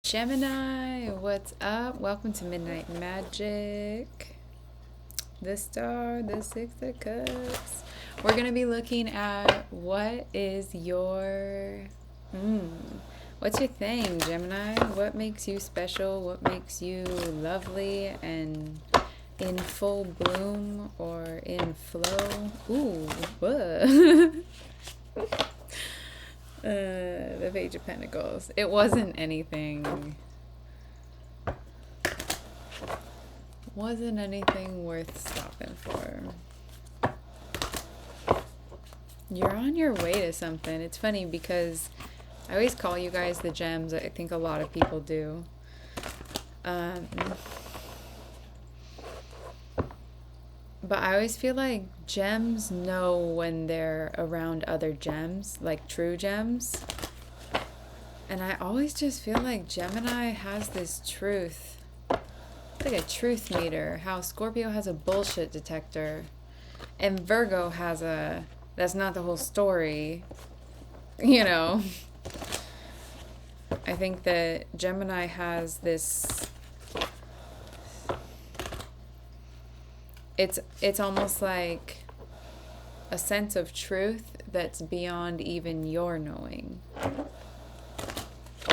Gemini, what's up? Welcome to Midnight Magic. The star, the six of cups. We're going to be looking at what is what's your thing, Gemini? What makes you special? What makes you lovely and in full bloom or in flow? Ooh, whoa. The Page of Pentacles. It wasn't anything worth stopping for. You're on your way to something. It's funny because I always call you guys the gems. I think a lot of people do. But I always feel like gems know when they're around other gems, like true gems. And I always just feel like Gemini has this truth. It's like a truth meter. How Scorpio has a bullshit detector. And Virgo has a, that's not the whole story. You know. I think that Gemini has this, it's almost like a sense of truth that's beyond even your knowing,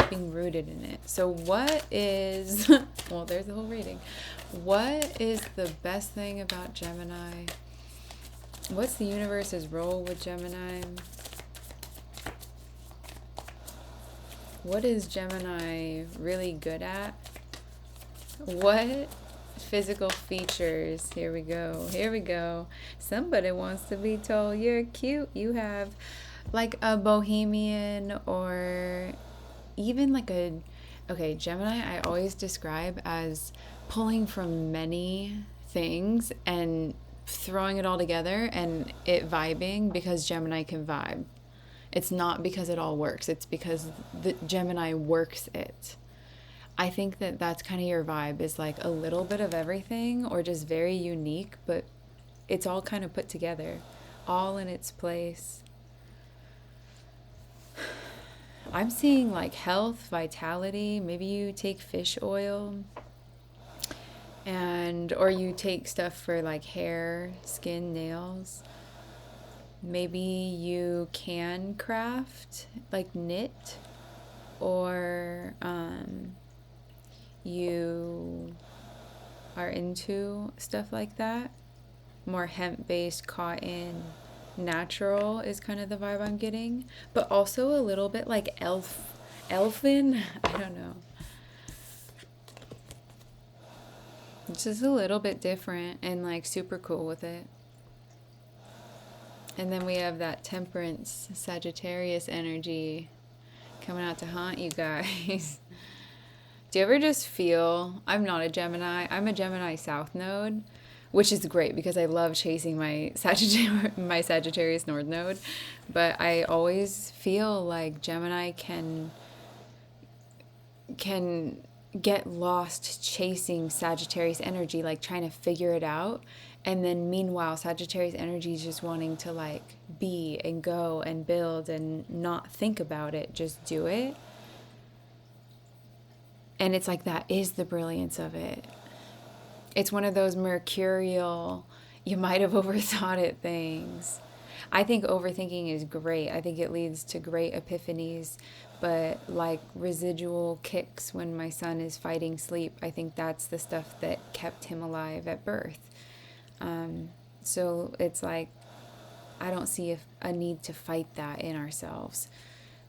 being rooted in it. So what is well, there's the whole reading. What is the best thing about Gemini? What's the universe's role with Gemini? What is Gemini really good at? What physical features? Here we go. Somebody wants to be told you're cute. You have like a bohemian or even like a, okay, Gemini I always describe as pulling from many things and throwing it all together and it vibing, because Gemini can vibe. It's not because it all works. It's because the Gemini works it. I think that that's kind of your vibe, is like a little bit of everything or just very unique, but it's all kind of put together, all in its place. I'm seeing like health, vitality. Maybe you take fish oil and or you take stuff for like hair, skin, nails. Maybe you can craft, like knit, or you are into stuff like that. More hemp-based, cotton, natural is kind of the vibe I'm getting. But also a little bit like elfin. I don't know. It's just a little bit different and like super cool with it. And then we have that Temperance, Sagittarius energy coming out to haunt you guys. Do you ever just feel, I'm not a Gemini, I'm a Gemini South node, which is great because I love chasing my Sagittarius North node, but I always feel like Gemini can get lost chasing Sagittarius energy, like trying to figure it out. And then meanwhile, Sagittarius energy is just wanting to like be and go and build and not think about it, just do it. And it's like that is the brilliance of it. It's one of those mercurial, you might have overthought it things. I think overthinking is great. I think it leads to great epiphanies, but like residual kicks when my son is fighting sleep, I think that's the stuff that kept him alive at birth. So it's like, I don't see a need to fight that in ourselves.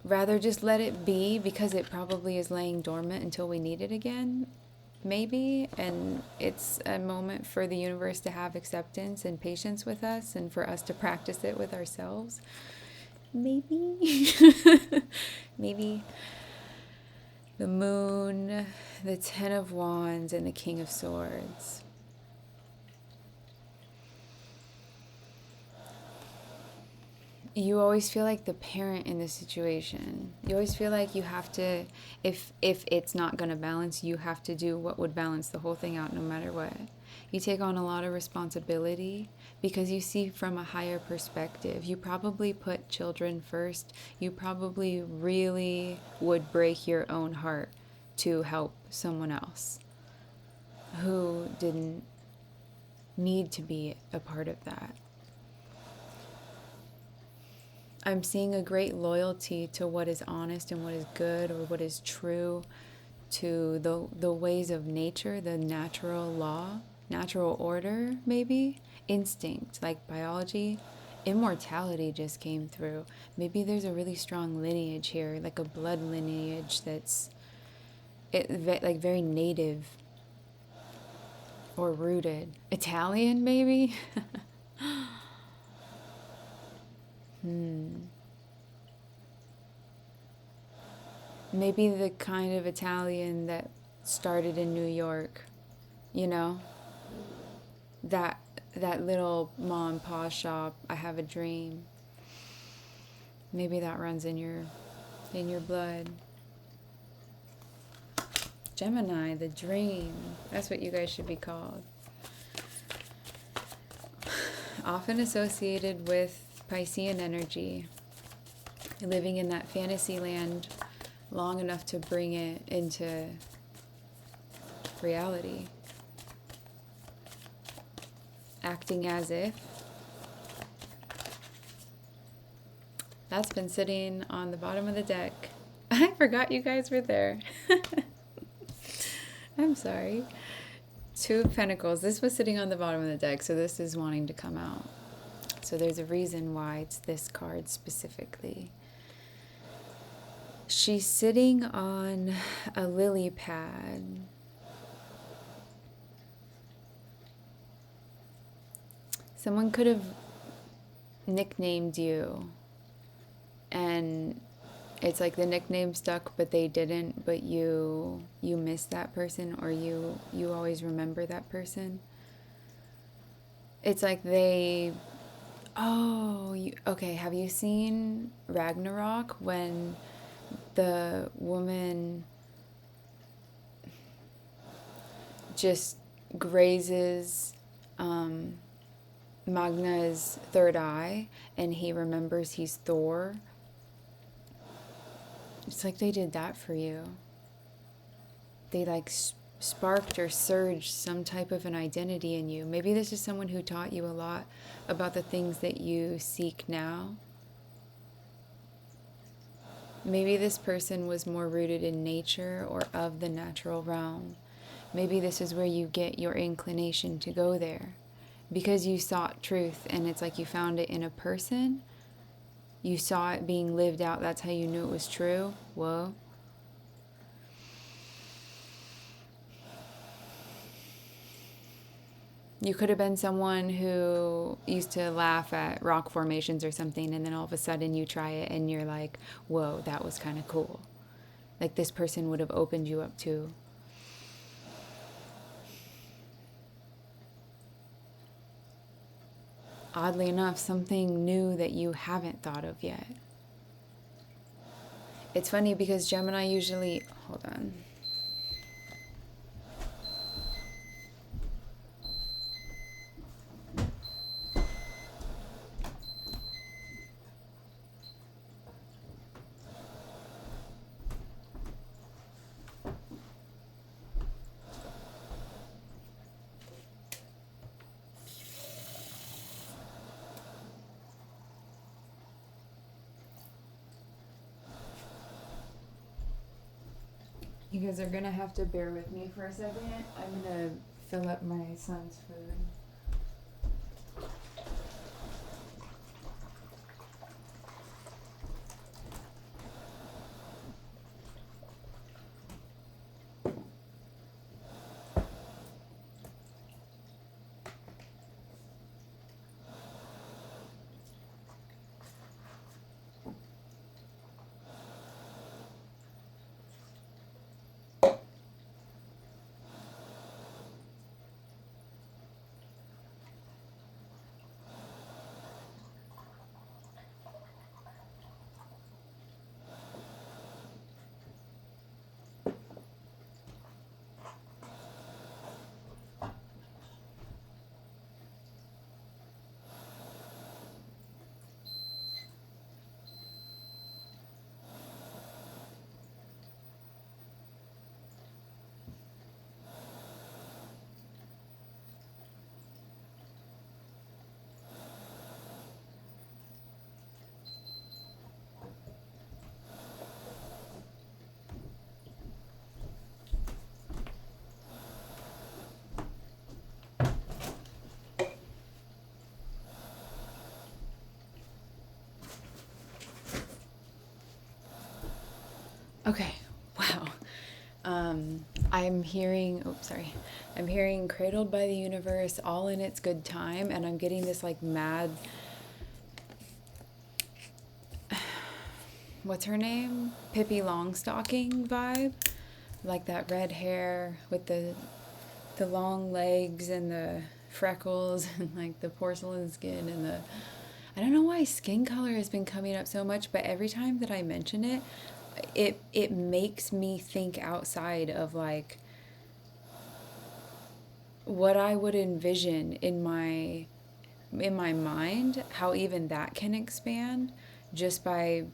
Rather just let it be, because it probably is laying dormant until we need it again, maybe. And it's a moment for the universe to have acceptance and patience with us and for us to practice it with ourselves. Maybe. Maybe. The Moon, the Ten of Wands, and the King of Swords. You always feel like the parent in the situation. You always feel like you have to, if it's not going to balance, you have to do what would balance the whole thing out no matter what. You take on a lot of responsibility because you see from a higher perspective. You probably put children first. You probably really would break your own heart to help someone else who didn't need to be a part of that. I'm seeing a great loyalty to what is honest and what is good or what is true, to the ways of nature, the natural law, natural order, maybe, instinct, like biology. Immortality just came through. Maybe there's a really strong lineage here, like a blood lineage that's like very native or rooted. Italian, maybe? Maybe the kind of Italian that started in New York, you know? That little mom and pop shop, I have a dream. Maybe that runs in your blood. Gemini, the dream. That's what you guys should be called. Often associated with Piscean energy. Living in that fantasy land long enough to bring it into reality. Acting as if. That's been sitting on the bottom of the deck. I forgot you guys were there. I'm sorry. Two of Pentacles. This was sitting on the bottom of the deck, so this is wanting to come out. So there's a reason why it's this card specifically. She's sitting on a lily pad. Someone could have nicknamed you, and it's like the nickname stuck, but they didn't, but you miss that person, or you always remember that person. It's like okay, have you seen Ragnarok, when the woman just grazes Magna's third eye and he remembers he's Thor? It's like they did that for you. They like sparked or surged some type of an identity in you. Maybe this is someone who taught you a lot about the things that you seek now. Maybe this person was more rooted in nature or of the natural realm. Maybe this is where you get your inclination to go there, because you sought truth, and it's like you found it in a person. You saw it being lived out. That's how you knew it was true. Whoa. You could have been someone who used to laugh at rock formations or something, and then all of a sudden you try it and you're like, whoa, that was kind of cool. Like this person would have opened you up to. Oddly enough, something new that you haven't thought of yet. It's funny because Gemini usually, hold on. You guys are gonna have to bear with me for a second. I'm gonna fill up my son's food. Okay, wow. I'm hearing, oh, sorry. I'm hearing cradled by the universe, all in its good time, and I'm getting this like mad, what's her name? Pippi Longstocking vibe. Like that red hair with the long legs and the freckles and like the porcelain skin and the I don't know why skin color has been coming up so much, but every time that I mention it, it makes me think outside of like what I would envision in my mind, how even that can expand just by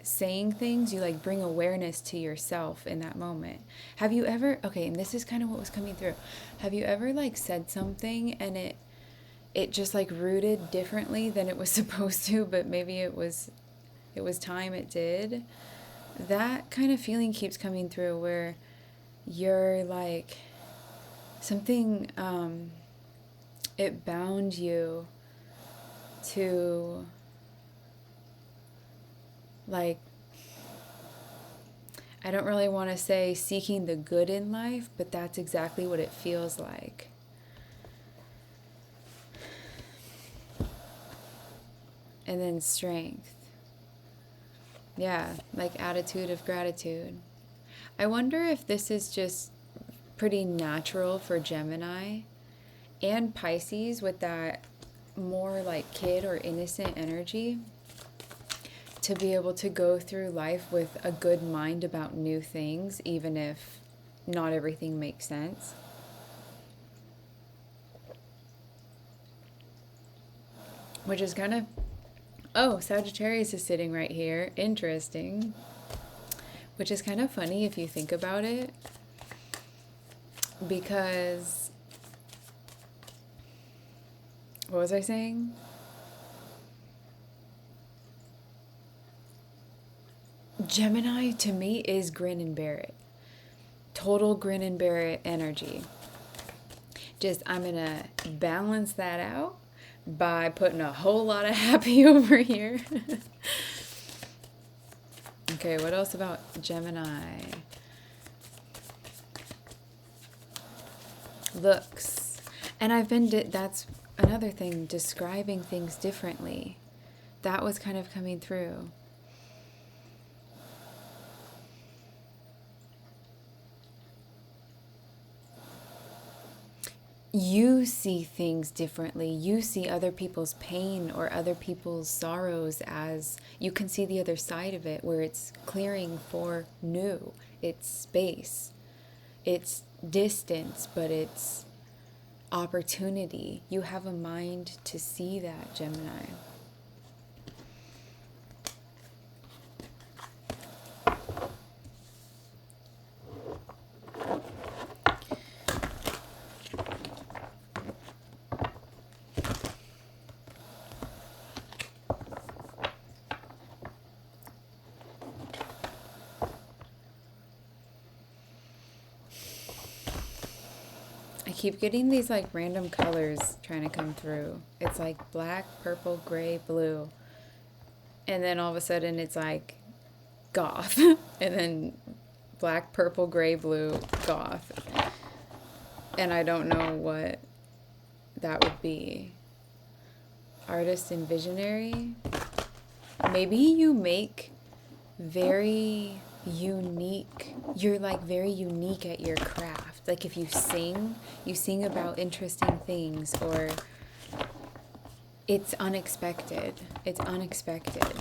saying things. You like bring awareness to yourself in that moment. Have you ever, okay, and this is kind of what was coming through. Have you ever like said something and it just like rooted differently than it was supposed to, but maybe it was time it did? That kind of feeling keeps coming through where you're like something it bound you to like I don't really want to say seeking the good in life, but that's exactly what it feels like. And then strength. Yeah, like attitude of gratitude. I wonder if this is just pretty natural for Gemini and Pisces with that more like kid or innocent energy to be able to go through life with a good mind about new things, even if not everything makes sense. Which is kind of, oh, Sagittarius is sitting right here. Interesting. Which is kind of funny if you think about it. Because, what was I saying? Gemini to me is grin and bear it. Total grin and bear it energy. Just, I'm going to balance that out by putting a whole lot of happy over here. Okay, what else about Gemini? Looks. And that's another thing, describing things differently. That was kind of coming through. You see things differently. You see other people's pain or other people's sorrows as you can see the other side of it, where it's clearing for new. It's space. It's distance, but it's opportunity. You have a mind to see that, Gemini. I keep getting these like random colors trying to come through. It's like black, purple, gray, blue. And then all of a sudden it's like goth. And then black, purple, gray, blue, goth. And I don't know what that would be. Artist and visionary. Maybe you make very unique, you're like very unique at your craft. Like if you sing about interesting things, or it's unexpected. It's unexpected.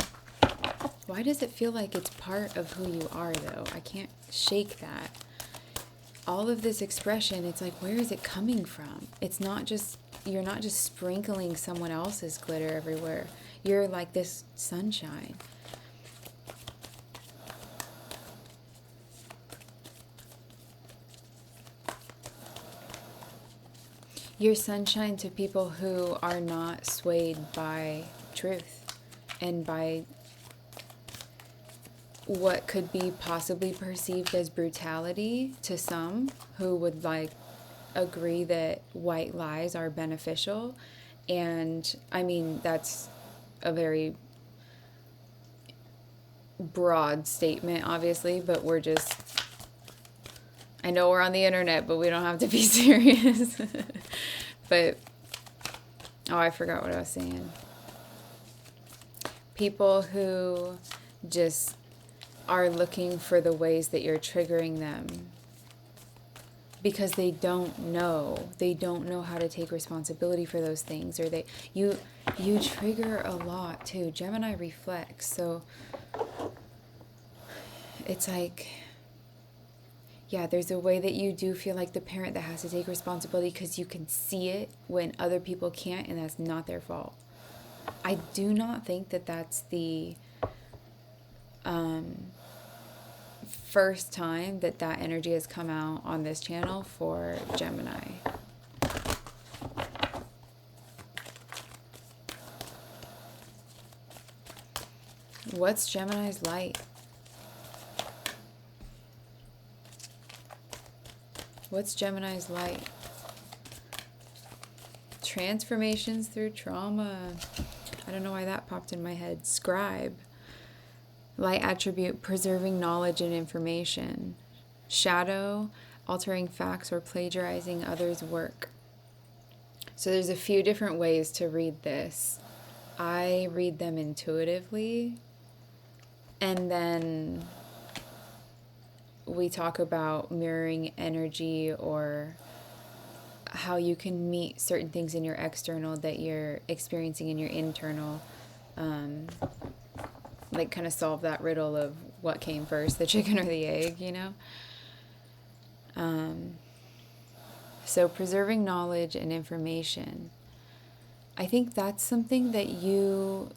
Why does it feel like it's part of who you are though? I can't shake that. All of this expression, it's like, where is it coming from? It's not just, you're not just sprinkling someone else's glitter everywhere. You're like this sunshine. You're sunshine to people who are not swayed by truth and by what could be possibly perceived as brutality to some who would like agree that white lies are beneficial. And I mean, that's a very broad statement, obviously, but we're just, I know we're on the internet, but we don't have to be serious. But, oh, I forgot what I was saying. People who just are looking for the ways that you're triggering them because they don't know. They don't know how to take responsibility for those things, or you trigger a lot too. Gemini reflects, so it's like, yeah, there's a way that you do feel like the parent that has to take responsibility because you can see it when other people can't, and that's not their fault. I do not think that that's the first time that that energy has come out on this channel for Gemini. What's Gemini's light? What's Gemini's light? Transformations through trauma. I don't know why that popped in my head. Scribe. Light attribute, preserving knowledge and information. Shadow, altering facts or plagiarizing others' work. So there's a few different ways to read this. I read them intuitively, and then we talk about mirroring energy, or how you can meet certain things in your external that you're experiencing in your internal, like kind of solve that riddle of what came first, the chicken or the egg, you know? So preserving knowledge and information, I think that's something that you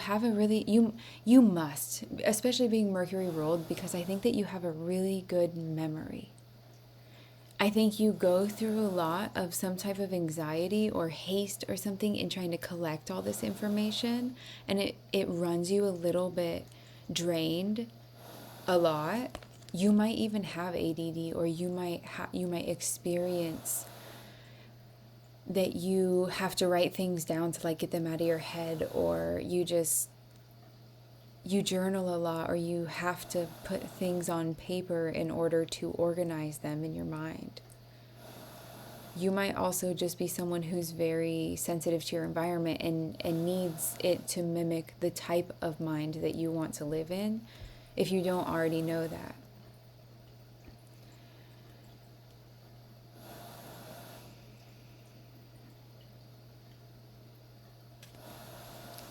have a really, you must, especially being Mercury ruled, because I think that you have a really good memory. I think you go through a lot of some type of anxiety or haste or something in trying to collect all this information, and it runs you a little bit drained a lot. You might even have ADD, or you might experience that you have to write things down to like get them out of your head, or you journal a lot, or you have to put things on paper in order to organize them in your mind. You might also just be someone who's very sensitive to your environment and needs it to mimic the type of mind that you want to live in, if you don't already know that.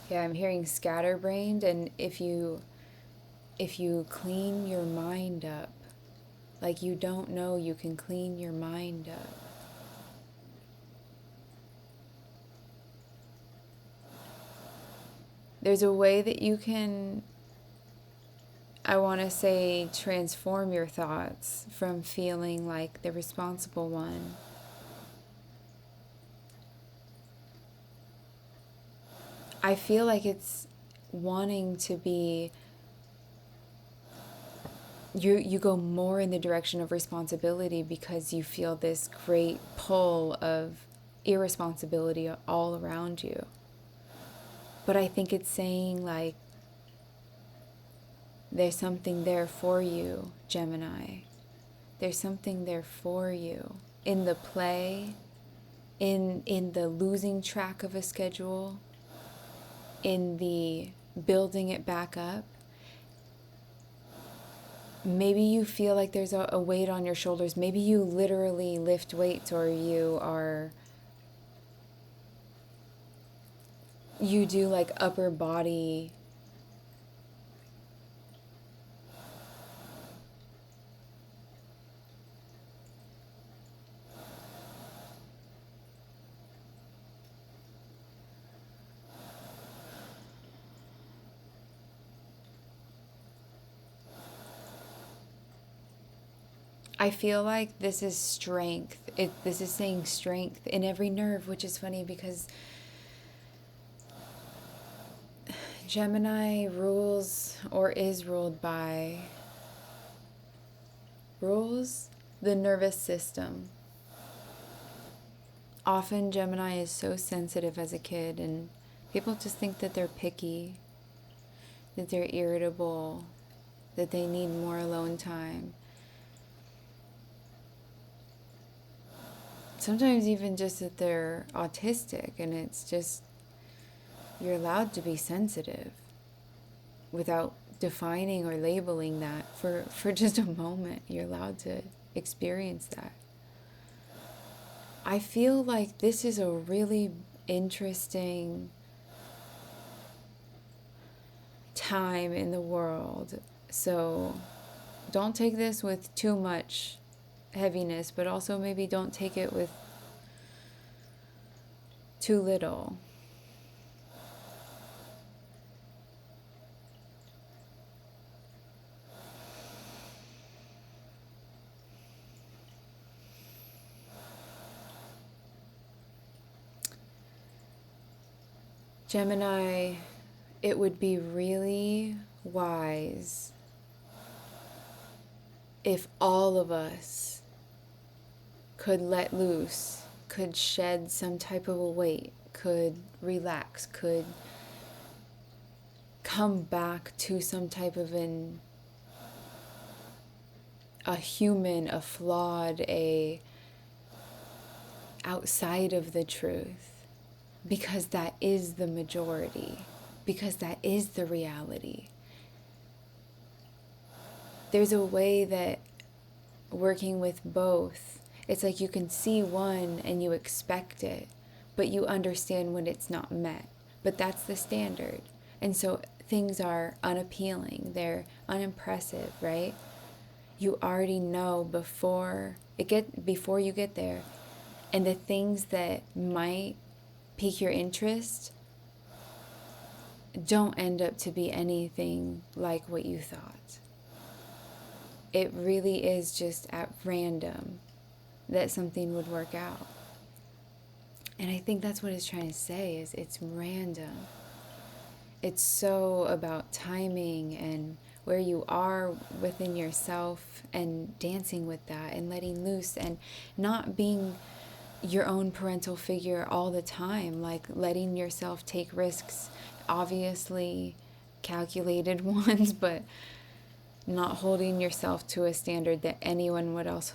Yeah, I'm hearing scatterbrained, and if you clean your mind up, like you don't know you can clean your mind up. There's a way that you can, I want to say, transform your thoughts from feeling like the responsible one. I feel like it's wanting to be, you go more in the direction of responsibility because you feel this great pull of irresponsibility all around you. But I think it's saying, like, there's something there for you, Gemini. There's something there for you in the play, in the losing track of a schedule, in the building it back up. Maybe you feel like there's a weight on your shoulders. Maybe you literally lift weights, or you do like upper body I feel like this is strength. This is saying strength in every nerve, which is funny because Gemini rules, or is ruled by, rules the nervous system. Often Gemini is so sensitive as a kid, and people just think that they're picky. that they're irritable, that they need more alone time. Sometimes even just that they're autistic, and it's just, you're allowed to be sensitive without defining or labeling that for just a moment. You're allowed to experience that. I feel like this is a really interesting time in the world. So don't take this with too much heaviness, but also maybe don't take it with too little. Gemini, it would be really wise if all of us could let loose, could shed some type of a weight, could relax, could come back to some type of a human, a flawed, a outside of the truth. Because that is the majority. Because that is the reality. There's a way that working with both, it's like you can see one and you expect it, but you understand when it's not met. But that's the standard. And so things are unappealing. They're unimpressive, right? You already know before you get there. And the things that might pique your interest don't end up to be anything like what you thought. It really is just at random that something would work out. And I think that's what it's trying to say, is it's random. It's so about timing and where you are within yourself and dancing with that and letting loose and not being your own parental figure all the time, like letting yourself take risks, obviously calculated ones, but not holding yourself to a standard that anyone else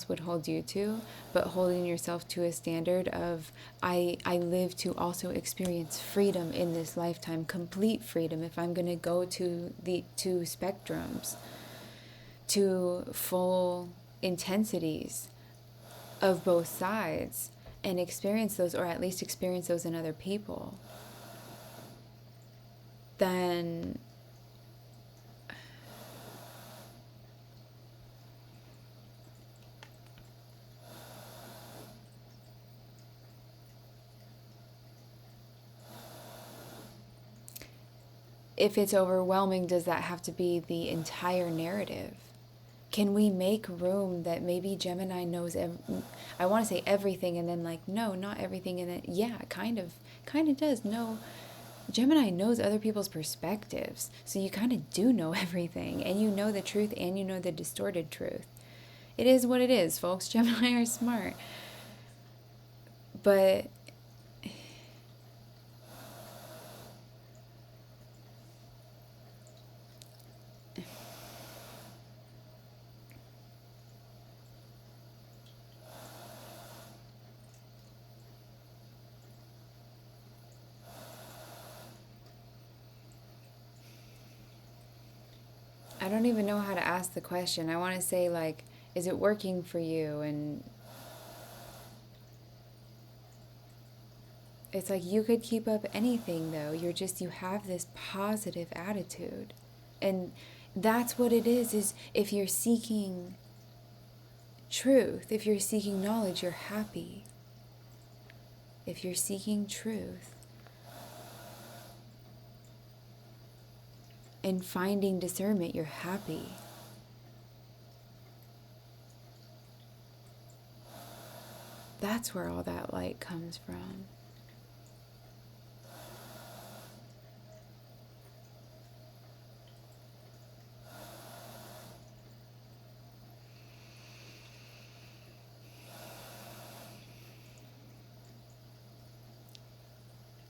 would hold you to, but holding yourself to a standard of I live to also experience freedom in this lifetime, complete freedom. If I'm going to go to the two spectrums, to full intensities of both sides, and experience those, or at least experience those in other people, then if it's overwhelming, does that have to be the entire narrative? Can we make room that maybe Gemini knows, I want to say everything, and then like, no, not everything, and then, yeah, kind of does. No, Gemini knows other people's perspectives, so you kind of do know everything, and you know the truth, and you know the distorted truth. It is what it is, folks. Gemini are smart. But I don't even know how to ask the question. I want to say, like, is it working for you? And it's like you could keep up anything, though. You have this positive attitude. And that's what it is if you're seeking truth, if you're seeking knowledge, you're happy. If you're seeking truth and finding discernment, you're happy. That's where all that light comes from.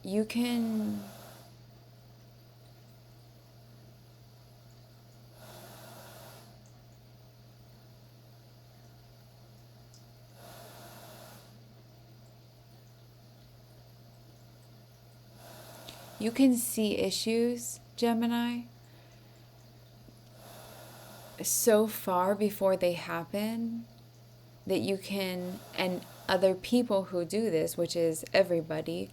You can You can see issues, Gemini, so far before they happen that you can, and other people who do this, which is everybody,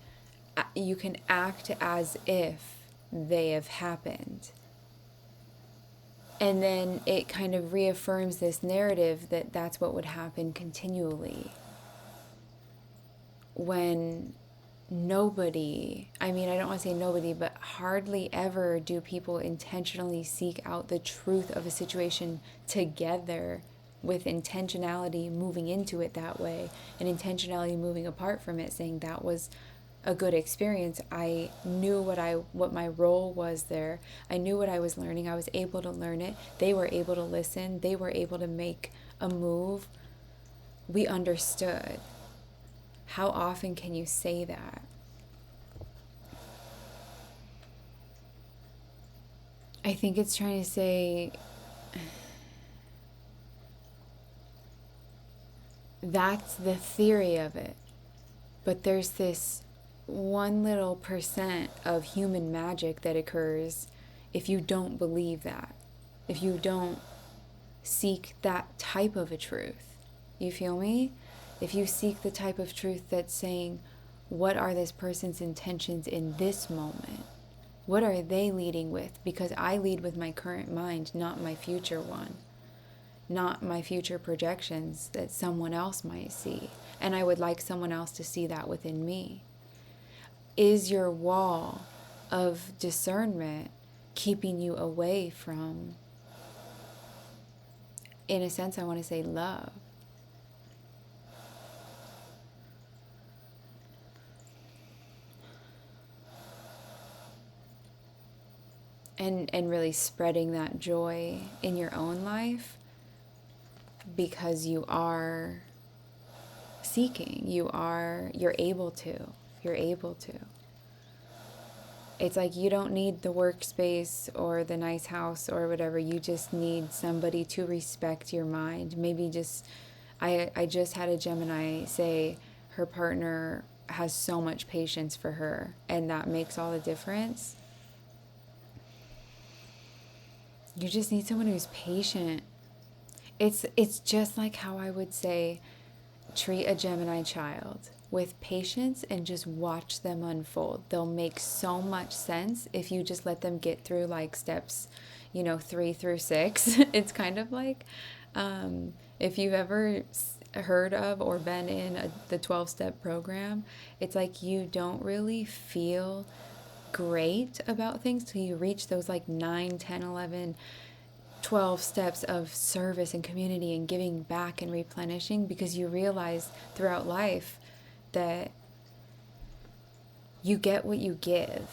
you can act as if they have happened. And then it kind of reaffirms this narrative that that's what would happen continually. When nobody, I mean, I don't want to say nobody, but hardly ever do people intentionally seek out the truth of a situation together with intentionality moving into it that way and intentionality moving apart from it, saying that was a good experience. I knew what my role was there. I knew what I was learning. I was able to learn it. They were able to listen. They were able to make a move. We understood. How often can you say that? I think it's trying to say that's the theory of it. But there's this one little percent of human magic that occurs if you don't believe that, if you don't seek that type of a truth. You feel me? If you seek the type of truth that's saying, what are this person's intentions in this moment? What are they leading with? Because I lead with my current mind, not my future one, not my future projections that someone else might see. And I would like someone else to see that within me. Is your wall of discernment keeping you away from, in a sense, I want to say love? And really spreading that joy in your own life, because you are seeking, you're able to. It's like you don't need the workspace or the nice house or whatever. You just need somebody to respect your mind. Maybe just, I just had a Gemini say her partner has so much patience for her, and that makes all the difference. You just need someone who's patient. It's just like how I would say treat a Gemini child with patience and just watch them unfold. They'll make so much sense if you just let them get through like steps, 3 through 6. It's kind of like if you've ever heard of or been in the 12-step program, it's like you don't really feel great about things till you reach those like 9, 10, 11, 12 steps of service and community and giving back and replenishing, because you realize throughout life that you get what you give.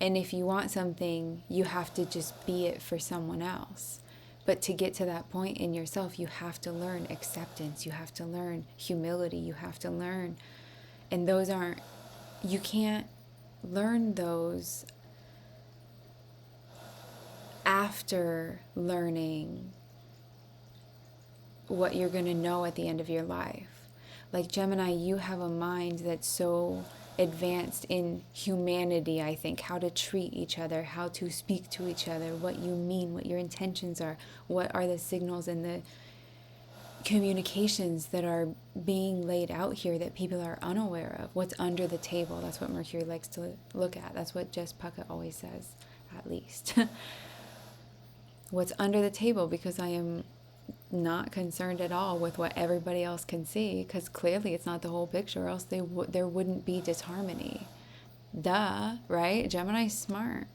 And if you want something, you have to just be it for someone else. But to get to that point in yourself, you have to learn acceptance. You have to learn humility. You have to learn. And you can't learn those after learning what you're going to know at the end of your life. Like Gemini, you have a mind that's so advanced in humanity, I think, how to treat each other, how to speak to each other, what you mean, what your intentions are, what are the signals and the communications that are being laid out here that people are unaware of, what's under the table. That's what Mercury likes to look at. That's what Jess Puckett always says, at least. What's under the table, because I am not concerned at all with what everybody else can see, because clearly it's not the whole picture, or else there wouldn't be disharmony. Duh, right? Gemini's smart.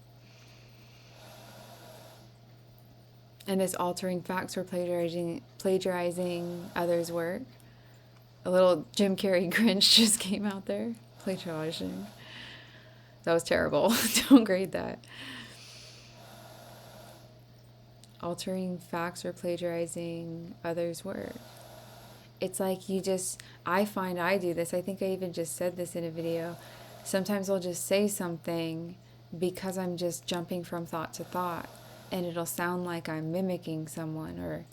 And this altering facts or plagiarizing others' work. A little Jim Carrey Grinch just came out there. Plagiarizing. That was terrible. Don't grade that. Altering facts or plagiarizing others' work. It's like I find I do this. I think I even just said this in a video. Sometimes I'll just say something because I'm just jumping from thought to thought, and it'll sound like I'm mimicking someone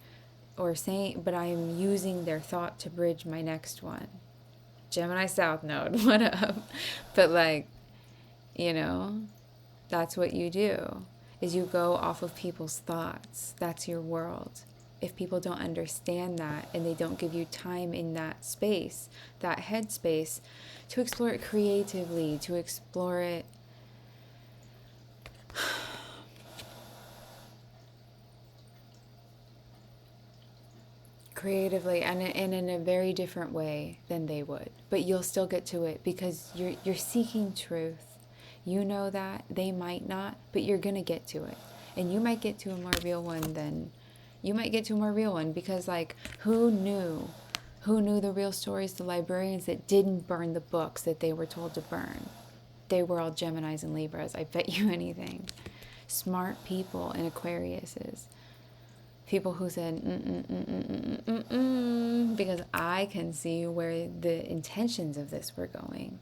or saying, but I am using their thought to bridge my next one. Gemini South Node, what up? But like, you know, that's what you do, is you go off of people's thoughts. That's your world. If people don't understand that and they don't give you time in that space, that headspace, to explore it creatively, to explore it creatively and in a very different way than they would, but you'll still get to it because you're seeking truth. You know that they might not, but you're gonna get to it, and you might get to a more real one than you might get to a more real one, because like who knew the real stories? The librarians that didn't burn the books that they were told to burn, they were all Geminis and Libras. I bet you anything. Smart people and Aquariuses. People who said, because I can see where the intentions of this were going.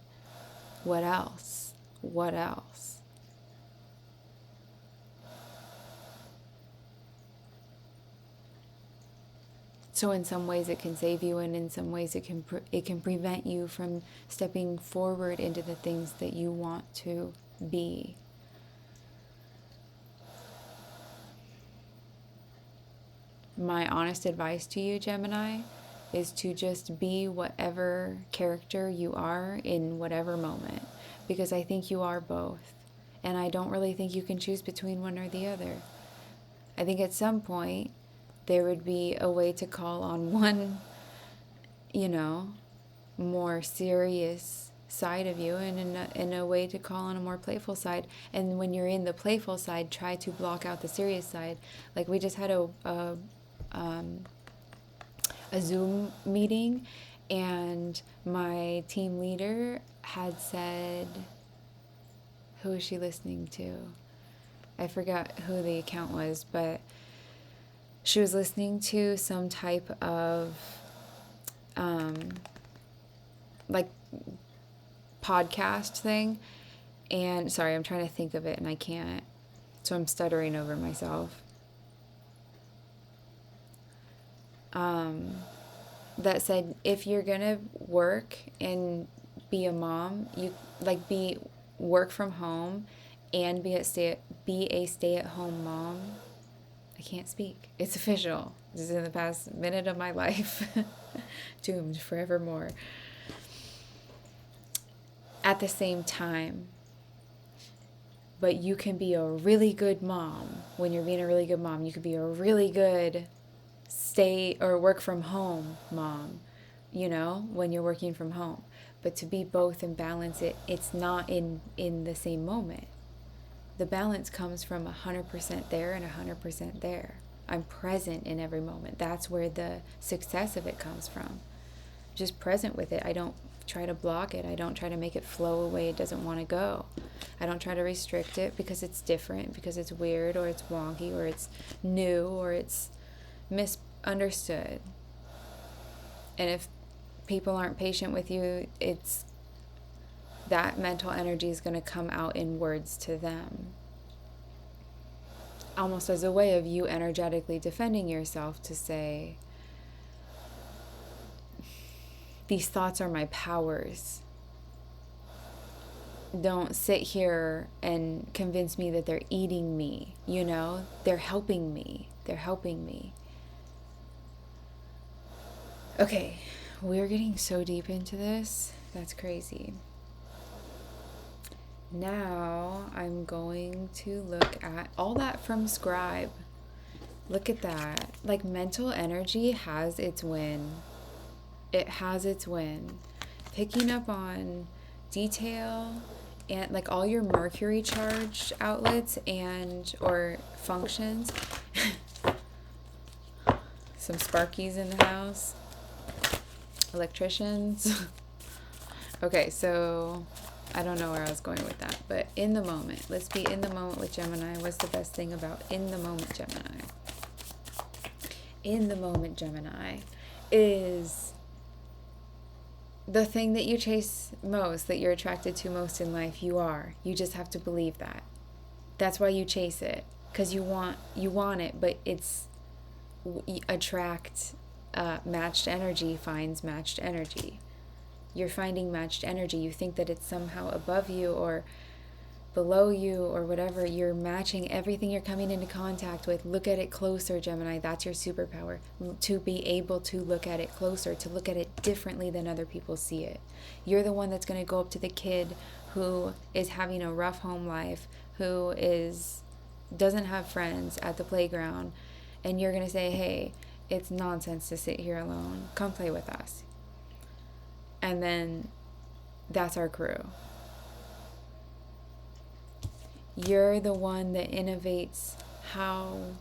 What else? What else? So in some ways it can save you, and in some ways it can prevent you from stepping forward into the things that you want to be. My honest advice to you, Gemini, is to just be whatever character you are in whatever moment, because I think you are both, and I don't really think you can choose between one or the other. I think at some point there would be a way to call on one, more serious side of you, and in a way to call on a more playful side. And when you're in the playful side, try to block out the serious side. Like we just had a Zoom meeting, and my team leader had said, who was she listening to? I forgot who the account was, but she was listening to some type of like podcast thing, and sorry, I'm trying to think of it and I can't, so I'm stuttering over myself. That said, if you're gonna work and be a mom, you work from home and be a stay-at-home mom. I can't speak. It's official. This is in the past minute of my life. Doomed forevermore. At the same time, but you can be a really good mom. When you're being a really good mom, you could be a really good stay or work from home mom, when you're working from home. But to be both and balance it, it's not in the same moment. The balance comes from 100% there and 100% there. I'm present in every moment. That's where the success of it comes from. Just present with it. I don't try to block it. I don't try to make it flow away it doesn't want to go. I don't try to restrict it because it's different, because it's weird, or it's wonky, or it's new, or it's misunderstood. And if people aren't patient with you, it's that mental energy is going to come out in words to them, almost as a way of you energetically defending yourself, to say, these thoughts are my powers. Don't sit here and convince me that they're eating me. They're helping me. They're helping me. Okay, we're getting so deep into this. That's crazy. Now I'm going to look at all that from Scribe. Look at that. Like, mental energy has its win. It has its win. Picking up on detail and like all your Mercury charged outlets or functions. Some Sparkies in the house. Electricians. Okay, so I don't know where I was going with that, but in the moment. Let's be in the moment with Gemini. What's the best thing about in the moment Gemini? In the moment Gemini is the thing that you chase most, that you're attracted to most in life. You just have to believe that. That's why you chase it, because you want it, but it's matched energy finds matched energy. you're finding matched energy. You think that it's somehow above you or below you or whatever. You're matching everything you're coming into contact with. Look at it closer, Gemini. That's your superpower. To be able to look at it closer, to look at it differently than other people see it. You're the one that's going to go up to the kid who is having a rough home life, who doesn't have friends at the playground, and you're going to say, hey, it's nonsense to sit here alone. Come play with us. And then that's our crew. You're the one that innovates how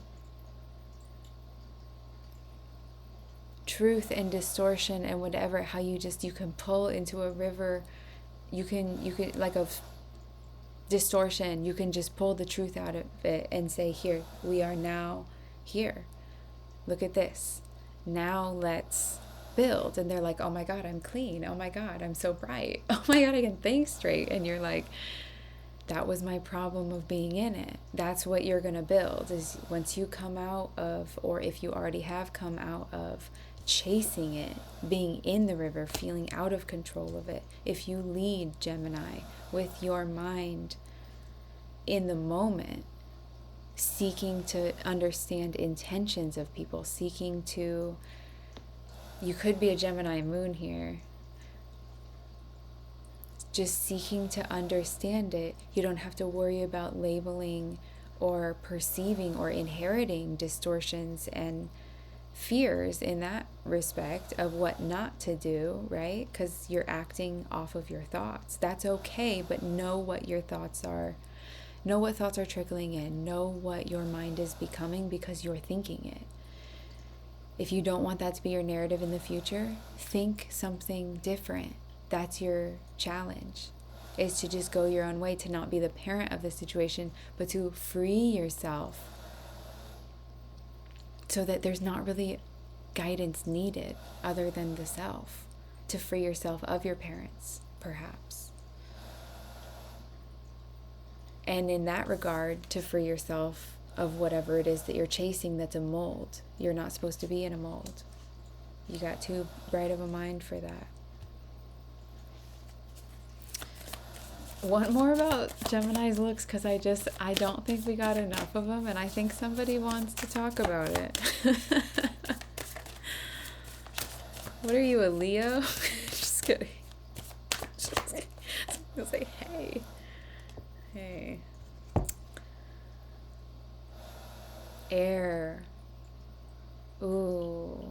truth and distortion and whatever, how you can pull into a river. You can like a distortion, you can just pull the truth out of it and say, here, we are now here. Look at this. Now let's build. And they're like, oh my God, I'm clean. Oh my God, I'm so bright. Oh my God, I can think straight. And you're like, that was my problem of being in it. That's what you're going to build, is once you come out of, or if you already have come out of chasing it, being in the river, feeling out of control of it. If you lead, Gemini, with your mind in the moment, seeking to understand intentions of people, you could be a Gemini moon here, just seeking to understand it. You don't have to worry about labeling or perceiving or inheriting distortions and fears in that respect of what not to do, right? Because you're acting off of your thoughts. That's okay, but know what your thoughts are. Know what thoughts are trickling in. Know what your mind is becoming because you're thinking it. If you don't want that to be your narrative in the future, think something different. That's your challenge, is to just go your own way, to not be the parent of the situation, but to free yourself so that there's not really guidance needed other than the self, to free yourself of your parents, perhaps. And in that regard, to free yourself of whatever it is that you're chasing that's a mold. You're not supposed to be in a mold. You got too bright of a mind for that. One more about Gemini's looks, because I don't think we got enough of them, and I think somebody wants to talk about it. What are you, a Leo? Just kidding. I'll say, hey. Hey. Air. Ooh.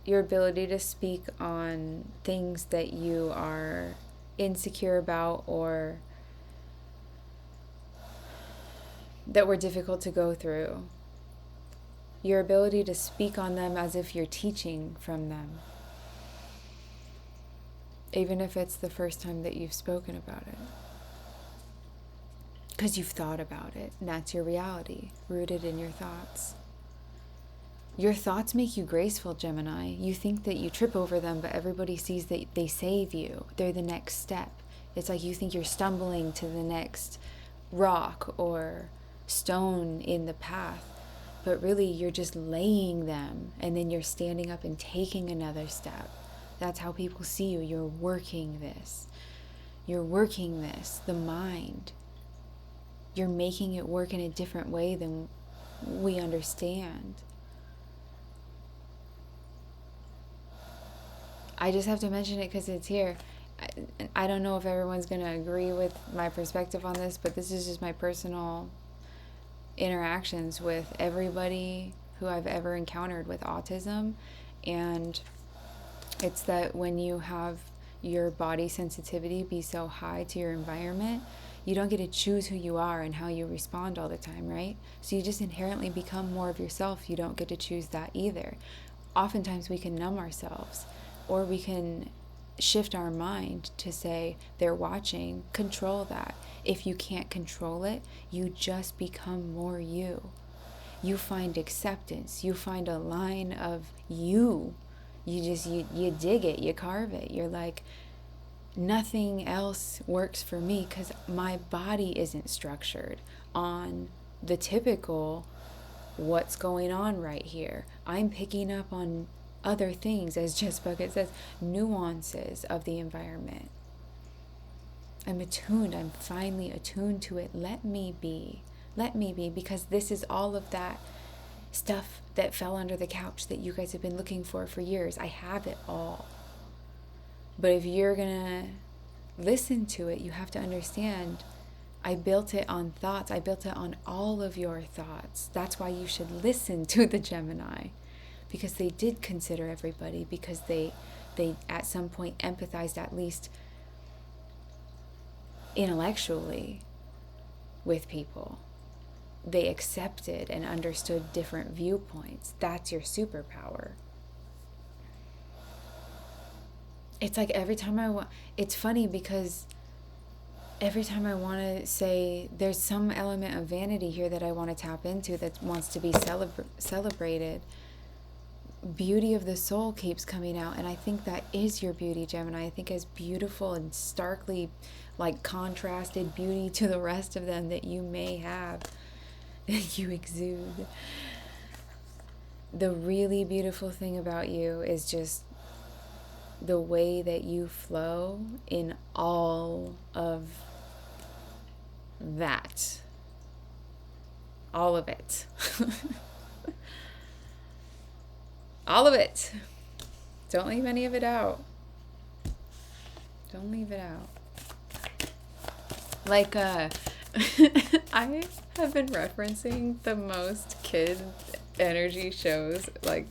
Your ability to speak on things that you are insecure about or that were difficult to go through. Your ability to speak on them as if you're teaching from them, even if it's the first time that you've spoken about it. Because you've thought about it, and that's your reality, rooted in your thoughts. Your thoughts make you graceful, Gemini. You think that you trip over them, but everybody sees that they save you. They're the next step. It's like you think you're stumbling to the next rock or stone in the path, but really you're just laying them, and then you're standing up and taking another step. That's how people see you. You're working this. You're working this, the mind. You're making it work in a different way than we understand. I just have to mention it because it's here. I don't know if everyone's going to agree with my perspective on this, but this is just my personal interactions with everybody who I've ever encountered with autism. And it's that when you have your body sensitivity be so high to your environment, you don't get to choose who you are and how you respond all the time, right? So you just inherently become more of yourself. You don't get to choose that either. Oftentimes we can numb ourselves, or we can shift our mind to say, they're watching, control that. If you can't control it, you just become more you. You find acceptance. You find a line of you. You dig it, you carve it. You're like, nothing else works for me because my body isn't structured on the typical what's going on right here. I'm picking up on other things, as Jess Bucket says, nuances of the environment. I'm attuned. I'm finally attuned to it. Let me be. Let me be, because this is all of that stuff that fell under the couch that you guys have been looking for years. I have it all. But if you're going to listen to it, you have to understand I built it on thoughts. I built it on all of your thoughts. That's why you should listen to the Gemini, because they did consider everybody, because they at some point empathized, at least intellectually, with people. They accepted and understood different viewpoints. That's your superpower. It's like every time it's funny because every time I want to say there's some element of vanity here that I want to tap into that wants to be celebrated, beauty of the soul keeps coming out. And I think that is your beauty, Gemini. I think as beautiful and starkly like contrasted beauty to the rest of them that you may have, that you exude. The really beautiful thing about you is just the way that you flow in all of that. All of it. All of it. Don't leave any of it out. Don't leave it out. Like, I have been referencing the most kid energy shows. Like,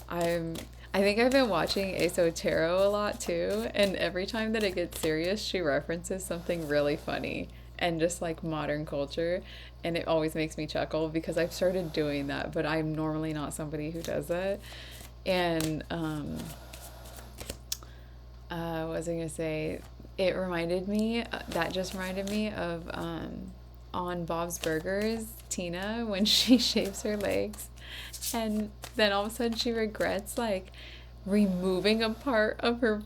I think I've been watching Esoterro a lot too, and every time that it gets serious, she references something really funny and just like modern culture, and it always makes me chuckle because I've started doing that, but I'm normally not somebody who does that. And what was I gonna say? It reminded me, that just reminded me of on Bob's Burgers, Tina, when she shaves her legs, and then all of a sudden she regrets like removing a part of her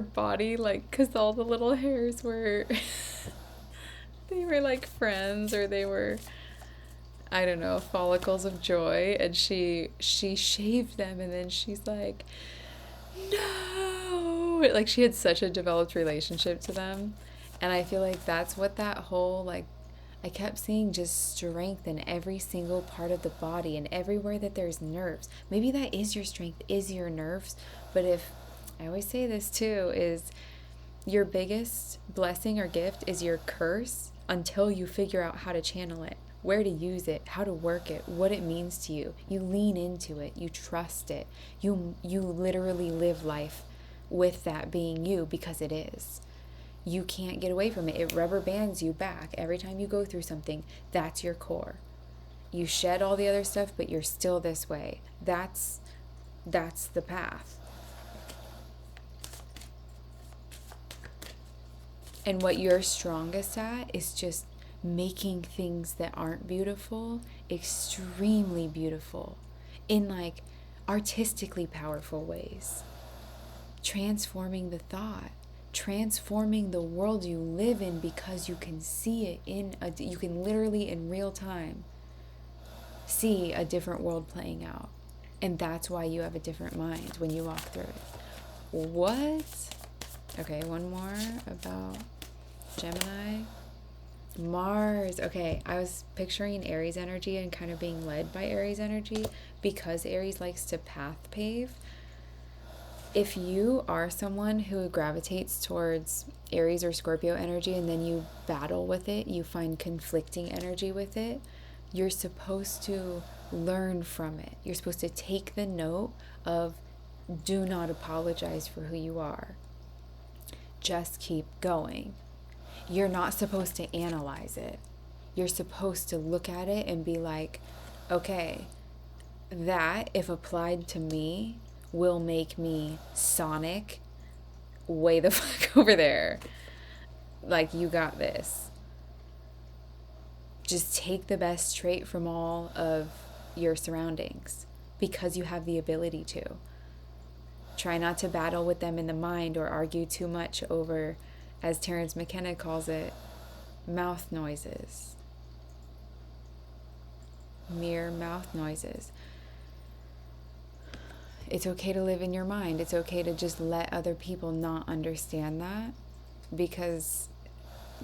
body, like, because all the little hairs were they were like friends, or they were, I don't know, follicles of joy, and she shaved them, and then she's like, no, like she had such a developed relationship to them. And I feel like that's what that whole, like, I kept seeing just strength in every single part of the body and everywhere that there's nerves. Maybe that is your strength, is your nerves. But if, I always say this too, is your biggest blessing or gift is your curse until you figure out how to channel it, where to use it, how to work it, what it means to you. You lean into it, you trust it. You literally live life with that being you, because it is. You can't get away from it. It rubber bands you back every time you go through something. That's your core. You shed all the other stuff, but you're still this way. That's the path. And what you're strongest at is just making things that aren't beautiful extremely beautiful in like artistically powerful ways. Transforming the thought. Transforming the world you live in, because you can see it you can literally in real time see a different world playing out. And that's why you have a different mind when you walk through it. What? Okay, one more about Gemini. Mars. Okay, I was picturing Aries energy and kind of being led by Aries energy, because Aries likes to path pave. If you are someone who gravitates towards Aries or Scorpio energy and then you battle with it, you find conflicting energy with it, you're supposed to learn from it. You're supposed to take the note of, do not apologize for who you are. Just keep going. You're not supposed to analyze it. You're supposed to look at it and be like, okay, that, if applied to me, will make me Sonic way the fuck over there. Like, you got this. Just take the best trait from all of your surroundings, because you have the ability to. Try not to battle with them in the mind or argue too much over, as Terence McKenna calls it, mouth noises. Mere mouth noises. it's okay to live in your mind. It's okay to just let other people not understand that, because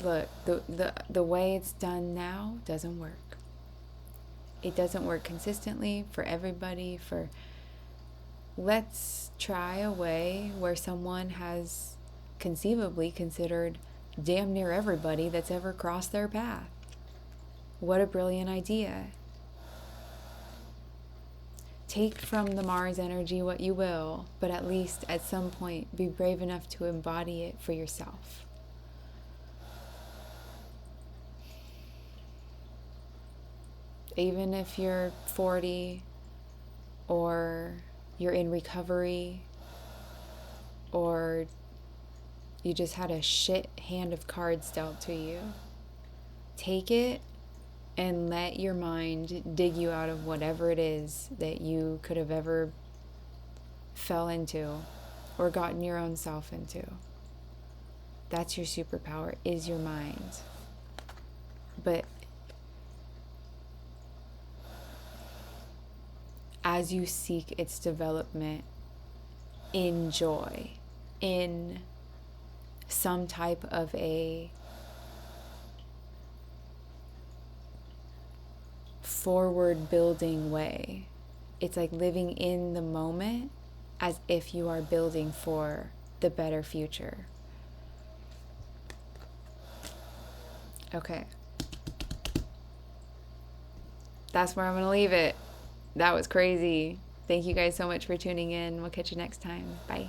look, the way it's done now doesn't work. It doesn't work consistently for everybody. Let's try a way where someone has conceivably considered damn near everybody that's ever crossed their path. What a brilliant idea. Take from the Mars energy what you will, but at least at some point be brave enough to embody it for yourself. Even if you're 40, or you're in recovery, or you just had a shit hand of cards dealt to you, take it and let your mind dig you out of whatever it is that you could have ever fell into or gotten your own self into. That's your superpower, is your mind. But as you seek its development in joy, in some type of a forward building way, it's like living in the moment as if you are building for the better future. Okay. That's where I'm going to leave it. That was crazy. Thank you guys so much for tuning in. We'll catch you next time. Bye.